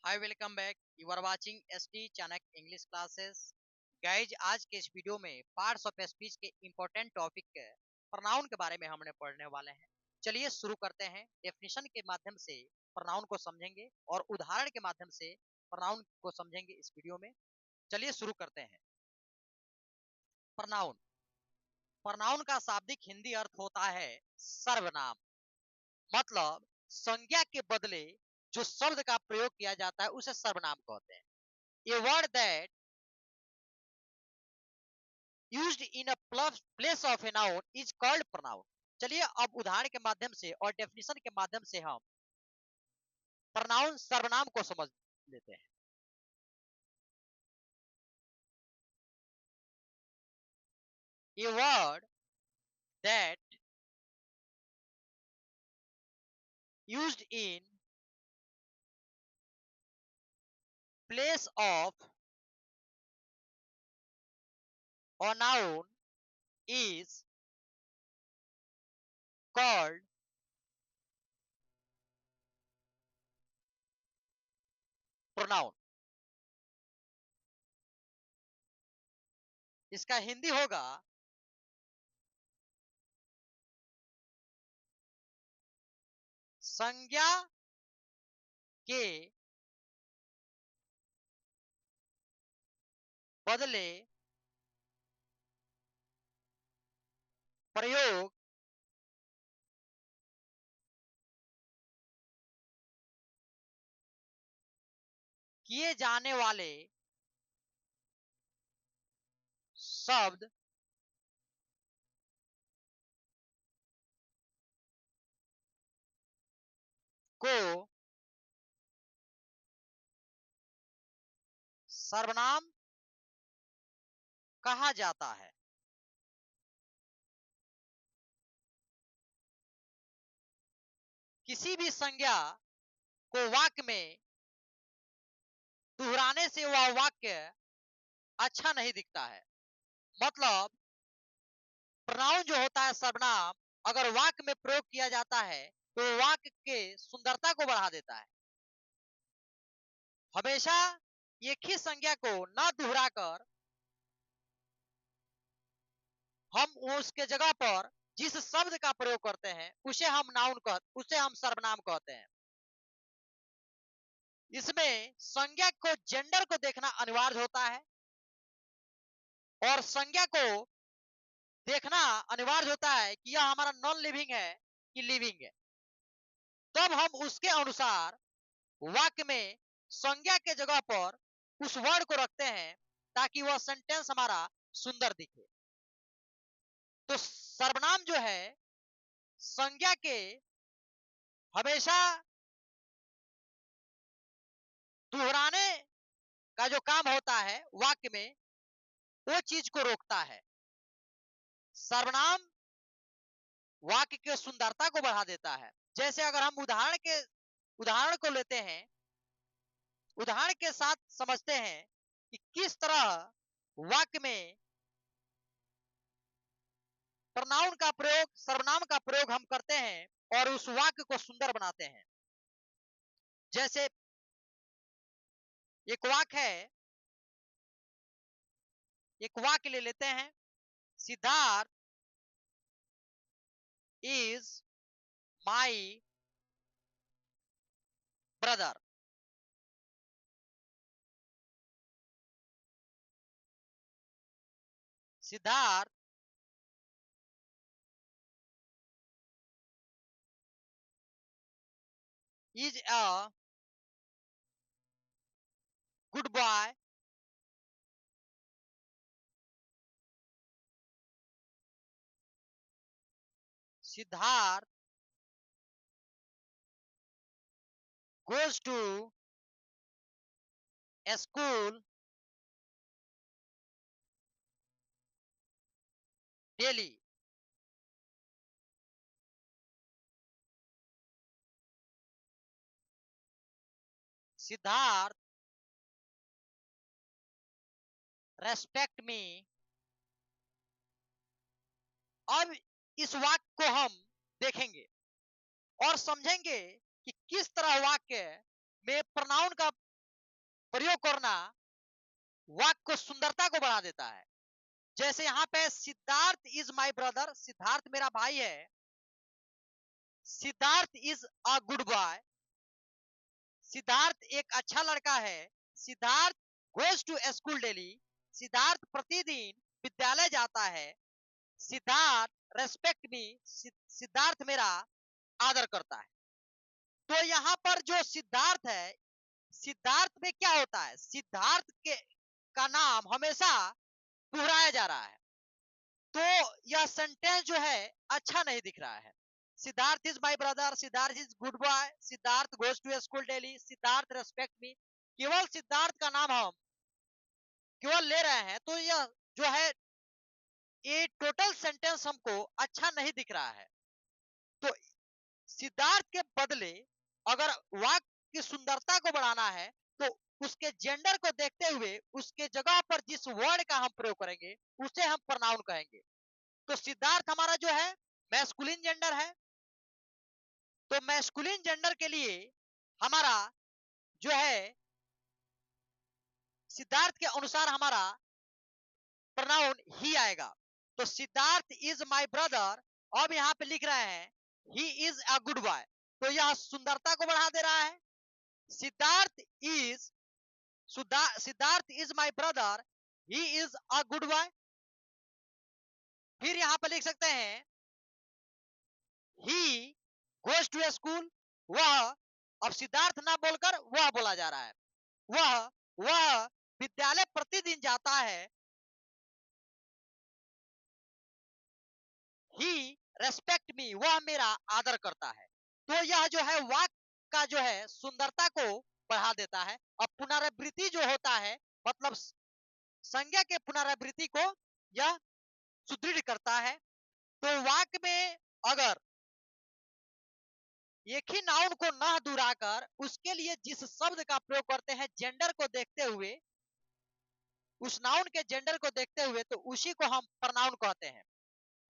Hi welcome back. You are watching ST Chanakya English classes. Guys, आज के इस video में पार्ट्स ऑफ स्पीच के इंपॉर्टेंट टॉपिक के प्रोनाउन के बारे में हमने पढ़ने वाले हैं। चलिए शुरू करते हैं। डेफिनेशन के माध्यम से प्रोनाउन को समझेंगे और उदाहरण के माध्यम से प्रोनाउन को समझेंगे इस वीडियो में। चलिए शुरू करते हैं। प्रोनाउन प्रोनाउन का शाब्दिक हिंदी अर्थ होता है सर्वनाम। मतलब संज्ञा के बदले जो शब्द का प्रयोग किया जाता है उसे सर्वनाम कहते हैं। A word that used in a place of a noun is called pronoun। चलिए अब उदाहरण के माध्यम से और डेफिनेशन के माध्यम से हम प्रोनाउन सर्वनाम को समझ लेते हैं। A word that used in place of a noun is called pronoun। इसका हिंदी होगा संज्ञा के बदले प्रयोग किए जाने वाले शब्द को सर्वनाम कहा जाता है। किसी भी संज्ञा को वाक्य में दोहराने से वह वाक्य अच्छा नहीं दिखता है। मतलब प्रोनाउन जो होता है सर्वनाम, अगर वाक्य में प्रयोग किया जाता है तो वाक्य के सुंदरता को बढ़ा देता है। हमेशा एक ही संज्ञा को न दोहराकर हम उसके जगह पर जिस शब्द का प्रयोग करते हैं उसे हम सर्वनाम कहते हैं। इसमें संज्ञा को जेंडर को देखना अनिवार्य होता है और संज्ञा को देखना अनिवार्य होता है कि यह हमारा नॉन लिविंग है कि लिविंग है। तब हम उसके अनुसार वाक्य में संज्ञा के जगह पर उस वर्ड को रखते हैं ताकि वह सेंटेंस हमारा सुंदर दिखे। तो सर्वनाम जो है संज्ञा के हमेशा दोहराने का जो काम होता है वाक्य में, वो चीज को रोकता है। सर्वनाम वाक्य की सुंदरता को बढ़ा देता है। जैसे अगर हम उदाहरण को लेते हैं, उदाहरण के साथ समझते हैं कि किस तरह वाक्य में प्रोनाउन का प्रयोग, सर्वनाम का प्रयोग हम करते हैं और उस वाक्य को सुंदर बनाते हैं। जैसे एक वाक्य ले लेते हैं। Siddharth is my brother. Siddharth is a good boy Siddharth goes to a school daily। Siddharth respect मी। अब इस वाक्य को हम देखेंगे और समझेंगे कि किस तरह वाक्य में प्रोनाउन का प्रयोग करना वाक्य को सुंदरता को बढ़ा देता है। जैसे यहाँ पे Siddharth is my brother, Siddharth मेरा भाई है। Siddharth is a good boy, Siddharth एक अच्छा लड़का है। Siddharth goes to school daily, Siddharth प्रतिदिन विद्यालय जाता है। सिद्धार्थ रेस्पेक्ट मी, सिद्धार्थ मेरा आदर करता है। तो यहाँ पर जो सिद्धार्थ है, सिद्धार्थ में क्या होता है, सिद्धार्थ के का नाम हमेशा दोहराया जा रहा है। तो यह सेंटेंस जो है अच्छा नहीं दिख रहा है। Siddharth is my brother, Siddharth is good boy, Siddharth goes to school daily, Siddharth respect me. केवल सिद्धार्थ का नाम हम केवल ले रहे हैं, तो यह जो है ये टोटल सेंटेंस हमको अच्छा नहीं दिख रहा है। तो सिद्धार्थ के बदले अगर वाक्य की सुंदरता को बढ़ाना है, तो उसके जेंडर को देखते हुए उसके जगह पर जिस वर्ड का हम प्रयोग करेंगे उसे हम प्रोनाउन कहेंगे। तो सिद्धार्थ हमारा जो है मैस्कुलिन जेंडर है, तो मैस्कुलिन जेंडर के लिए हमारा जो है सिद्धार्थ के अनुसार हमारा प्रोनाउन ही आएगा। तो सिद्धार्थ इज माय ब्रदर, अब यहाँ पे लिख रहे हैं he is a good boy, तो यह सुंदरता को बढ़ा दे रहा है। Siddharth is Siddharth is my brother, he is a good boy. फिर यहाँ पे लिख सकते हैं ही गोज टू स्कूल, वह, अब सिद्धार्थ ना बोलकर वह बोला जा रहा है, वह विद्यालय प्रतिदिन जाता है। ही रेस्पेक्ट मी, वह मेरा आदर करता है। तो यह जो है वाक्य का जो है सुंदरता को बढ़ा देता है। अब पुनरावृत्ति जो होता है, मतलब संज्ञा के पुनरावृत्ति को यह सुदृढ़ करता है। तो वाक्य में अगर एक ही नाउन को न दोहराकर उसके लिए जिस शब्द का प्रयोग करते हैं जेंडर को देखते हुए, उस नाउन के जेंडर को देखते हुए, तो उसी को हम प्रोनाउन कहते हैं।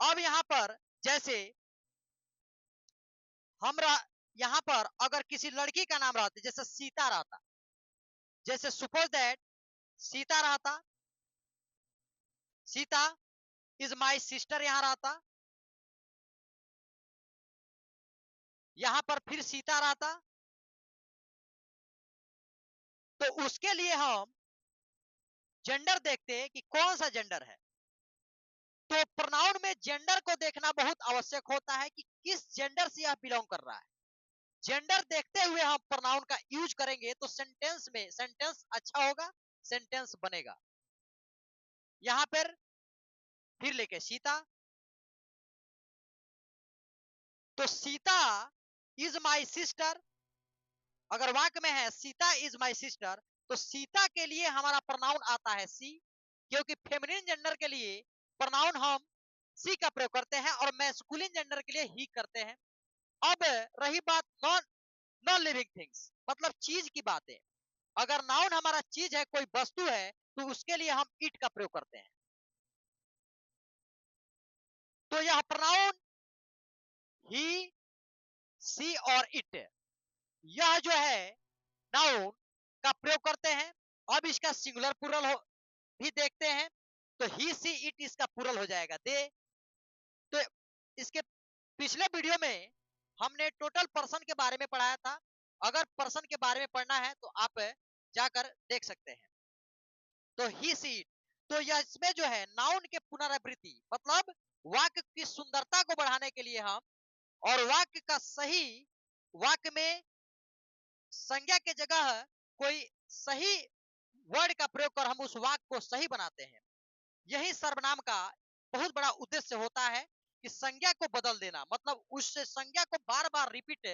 अब यहाँ पर जैसे हम यहाँ पर अगर किसी लड़की का नाम रहता, जैसे सीता रहता, जैसे सपोज दैट सीता रहता, सीता इज माय सिस्टर यहाँ रहता, यहाँ पर फिर सीता रहता, तो उसके लिए हम जेंडर देखते हैं कि कौन सा जेंडर है। तो प्रोनाउन में जेंडर को देखना बहुत आवश्यक होता है कि किस जेंडर से यह बिलोंग कर रहा है। जेंडर देखते हुए हम प्रोनाउन का यूज करेंगे तो सेंटेंस अच्छा होगा, सेंटेंस बनेगा। यहां पर फिर लेके सीता, तो सीता इज माय सिस्टर, अगर वाक्य में है सीता इज माय सिस्टर, तो सीता के लिए हमारा प्रोनाउन आता है सी, क्योंकि फेमिनिन जेंडर के लिए प्रोनाउन हम सी का प्रयोग करते हैं और मैस्कुलिन जेंडर के लिए ही करते हैं। अब रही बात नॉन लिविंग थिंग्स, मतलब चीज की बात है। अगर नाउन हमारा चीज है, कोई वस्तु है, तो उसके लिए हम इट का प्रयोग करते हैं। तो यह प्रोनाउन ही, सी और इट, यह जो है नाउन का प्रयोग करते हैं। अब इसका सिंगुलर प्लूरल हो भी देखते हैं, तो ही सी इट इसका प्लूरल हो जाएगा दे। तो इसके पिछले वीडियो में हमने टोटल पर्सन के बारे में पढ़ाया था, अगर पर्सन के बारे में पढ़ना है तो आप जाकर देख सकते हैं। तो ही सी इट, तो यह इसमें जो है नाउन के पुनरावृत्ति, मतलब वाक्य की सुंदरता को बढ़ाने के लिए हम, और वाक्य का सही, वाक्य में संज्ञा के जगह कोई सही वर्ड का प्रयोग कर हम उस वाक्य को सही बनाते हैं। यही सर्वनाम का बहुत बड़ा उद्देश्य होता है कि संज्ञा को बदल देना, मतलब उस संज्ञा को बार बार रिपीट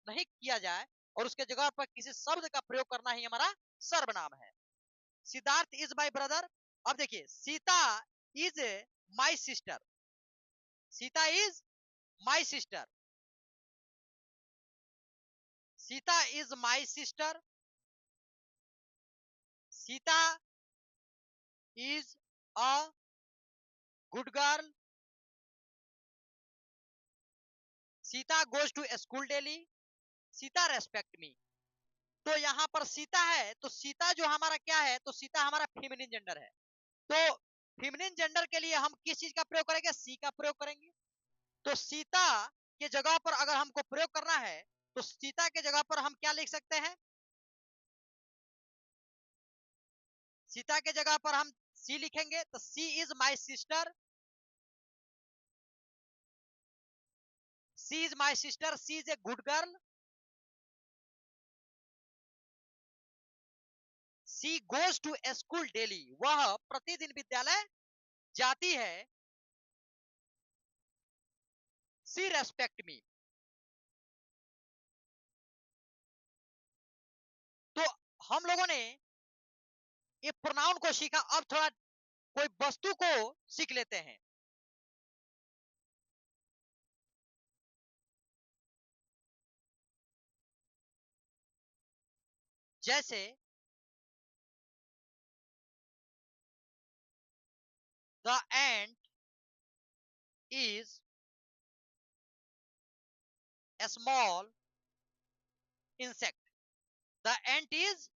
नहीं किया जाए और उसके जगह पर किसी शब्द का प्रयोग करना ही हमारा सर्वनाम है। सिद्धार्थ इज माय ब्रदर, अब देखिए Sita is my sister, Sita is my sister, Sita is my sister, Sita is a good girl, Sita goes to school daily, Sita respect me. तो यहाँ पर सीता है, तो सीता जो हमारा क्या है, तो सीता हमारा फेमिनिन जेंडर है। तो फेमिनिन जेंडर के लिए हम किस चीज का प्रयोग करेंगे, सी का प्रयोग करेंगे। तो सीता के जगह पर अगर हमको प्रयोग करना है तो सीता के जगह पर हम क्या लिख सकते हैं, सीता के जगह पर हम सी लिखेंगे। तो she is my sister, she is my sister, she is a good girl, she goes to school daily, वह प्रतिदिन विद्यालय जाती है। She respect me. तो हम लोगों ने ये प्रोनाउन को सीखा, अब थोड़ा कोई वस्तु को सीख लेते हैं। जैसे the ant is a small insect, the ant is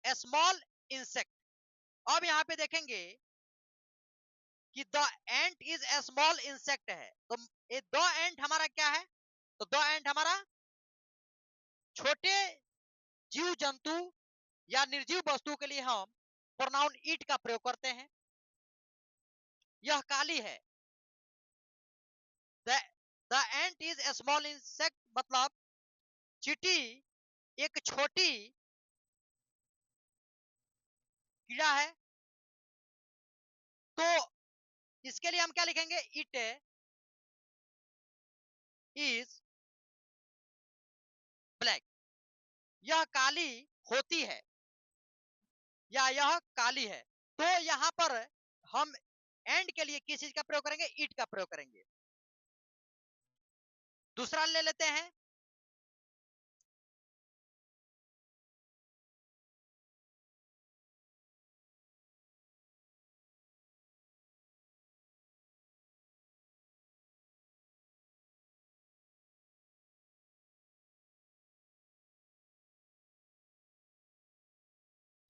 a small insect. अब यहां पे देखेंगे कि the ant is a small insect है, तो ये द एंट हमारा क्या है, तो द एंट हमारा छोटे जीव जंतु या निर्जीव वस्तु के लिए हम प्रोनाउन इट का प्रयोग करते हैं। यह काली है, the ant is a small insect मतलब चींटी एक छोटी कीड़ा है। तो इसके लिए हम क्या लिखेंगे, इट इज ब्लैक, यह काली होती है या यह काली है। तो यहां पर हम एंड के लिए किस चीज का प्रयोग करेंगे, इट का प्रयोग करेंगे। दूसरा ले लेते हैं,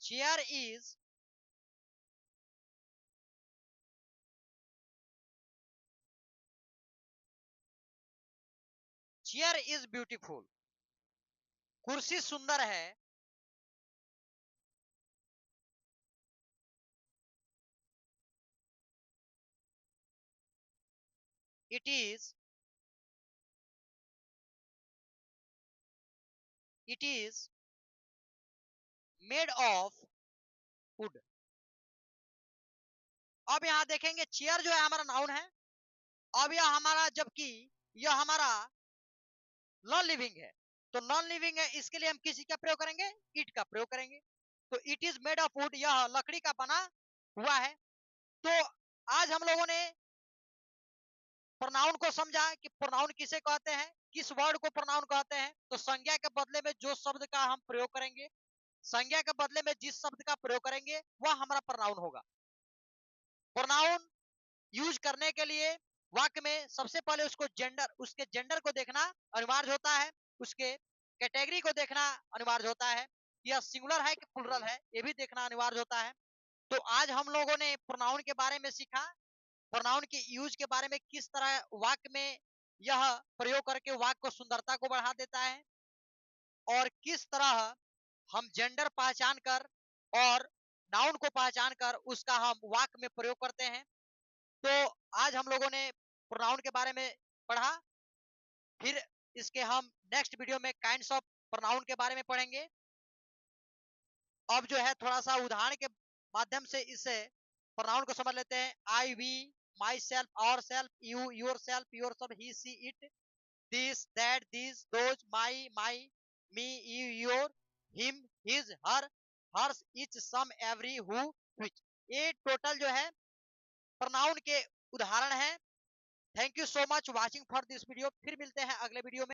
chair is chair is beautiful, कुर्सी सुंदर है। It is made of would. अब यहां देखेंगे चेयर जो है हमारा नाउन है, अब यह हमारा, जबकि यह हमारा नॉन लिविंग है, तो नॉन लिविंग है, इसके लिए हम किसी का प्रयोग करेंगे, इट का प्रयोग करेंगे। तो it is made of would, यह लकड़ी का बना हुआ है। तो आज हम लोगों ने प्रोनाउन को समझा कि प्रोनाउन किसे कहते हैं, किस वर्ड को प्रोनाउन कहते हैं। तो संज्ञा के बदले में जो शब्द का हम प्रयोग करेंगे, संज्ञा के बदले में जिस शब्द का प्रयोग करेंगे वह हमारा प्रोनाउन होगा। प्रोनाउन यूज करने के लिए वाक्य में सबसे पहले उसके जेंडर को देखना अनिवार्य होता है, उसके कैटेगरी को देखना अनिवार्य होता है, यह सिंगुलर है कि प्लुरल है ये भी देखना अनिवार्य होता है। तो आज हम लोगों ने प्रोनाउन के बारे में सीखा, प्रोनाउन के यूज के बारे में, किस तरह वाक्य में यह प्रयोग करके वाक्य को सुंदरता को बढ़ा देता है, और किस तरह हम जेंडर पहचान कर और नाउन को पहचान कर उसका हम वाक्य में प्रयोग करते हैं। तो आज हम लोगों ने प्रोनाउन के बारे में पढ़ा, फिर इसके हम नेक्स्ट वीडियो में काइंड्स ऑफ प्रोनाउन के बारे में पढ़ेंगे। अब जो है थोड़ा सा उदाहरण के माध्यम से इसे प्रोनाउन को समझ लेते हैं। I, we, myself, ourself, you, yourself, he, she, it, this, that, this, those, my, me, you, your, him, his, her, hers, each, some, every, who, which, ये टोटल जो है pronoun के उदाहरण है। Thank you so much watching for this video, फिर मिलते हैं अगले वीडियो में।